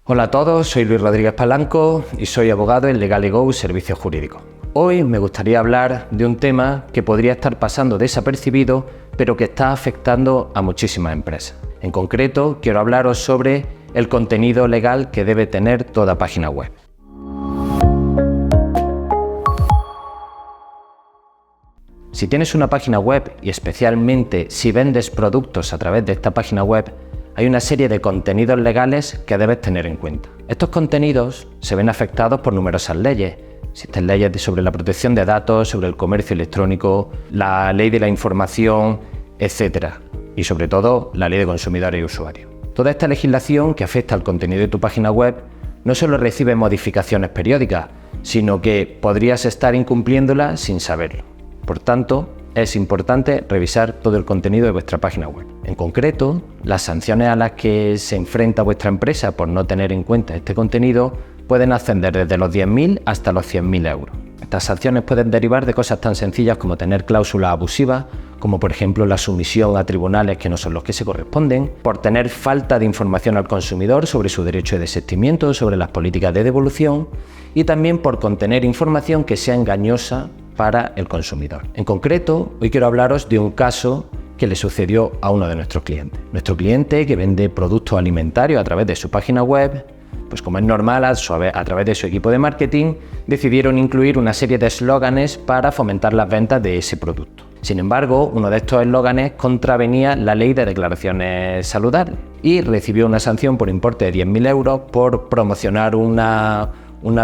Hola a todos, soy Luis Rodríguez Palanco y soy abogado en Legal&Go Servicios Jurídicos. Hoy me gustaría hablar de un tema que podría estar pasando desapercibido, pero que está afectando a muchísimas empresas. En concreto, quiero hablaros sobre el contenido legal que debe tener toda página web. Si tienes una página web y especialmente si vendes productos a través de esta página web, hay una serie de contenidos legales que debes tener en cuenta. Estos contenidos se ven afectados por numerosas leyes. Existen leyes sobre la protección de datos, sobre el comercio electrónico, la ley de la información, etc. Y sobre todo, la ley de consumidores y usuarios. Toda esta legislación que afecta al contenido de tu página web no solo recibe modificaciones periódicas, sino que podrías estar incumpliéndola sin saberlo. Por tanto, es importante revisar todo el contenido de vuestra página web. En concreto, las sanciones a las que se enfrenta vuestra empresa por no tener en cuenta este contenido pueden ascender desde los 10.000 hasta los 100.000 euros. Estas sanciones pueden derivar de cosas tan sencillas como tener cláusulas abusivas, como por ejemplo la sumisión a tribunales que no son los que se corresponden, por tener falta de información al consumidor sobre su derecho de desistimiento, sobre las políticas de devolución y también por contener información que sea engañosa para el consumidor. En concreto, hoy quiero hablaros de un caso que le sucedió a uno de nuestros clientes. Nuestro cliente, que vende productos alimentarios a través de su página web, pues como es normal, a través de su equipo de marketing, decidieron incluir una serie de eslóganes para fomentar las ventas de ese producto. Sin embargo, uno de estos eslóganes contravenía la ley de declaraciones saludables y recibió una sanción por importe de 10.000 euros por promocionar una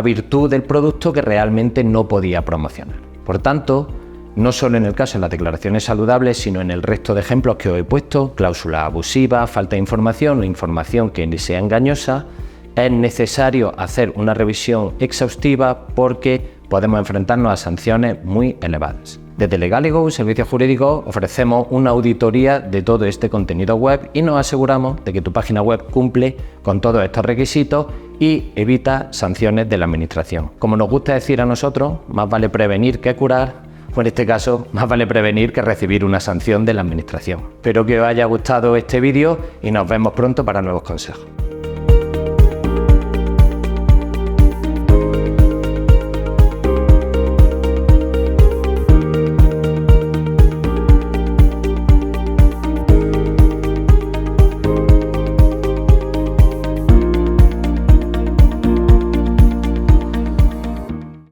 virtud del producto que realmente no podía promocionar. Por tanto, no solo en el caso de las declaraciones saludables, sino en el resto de ejemplos que os he puesto, cláusulas abusivas, falta de información o información que sea engañosa, es necesario hacer una revisión exhaustiva porque podemos enfrentarnos a sanciones muy elevadas. Desde Legal&Go Servicios Jurídicos ofrecemos una auditoría de todo este contenido web y nos aseguramos de que tu página web cumple con todos estos requisitos y evita sanciones de la administración. Como nos gusta decir a nosotros, más vale prevenir que curar, o en este caso, más vale prevenir que recibir una sanción de la administración. Espero que os haya gustado este vídeo y nos vemos pronto para nuevos consejos.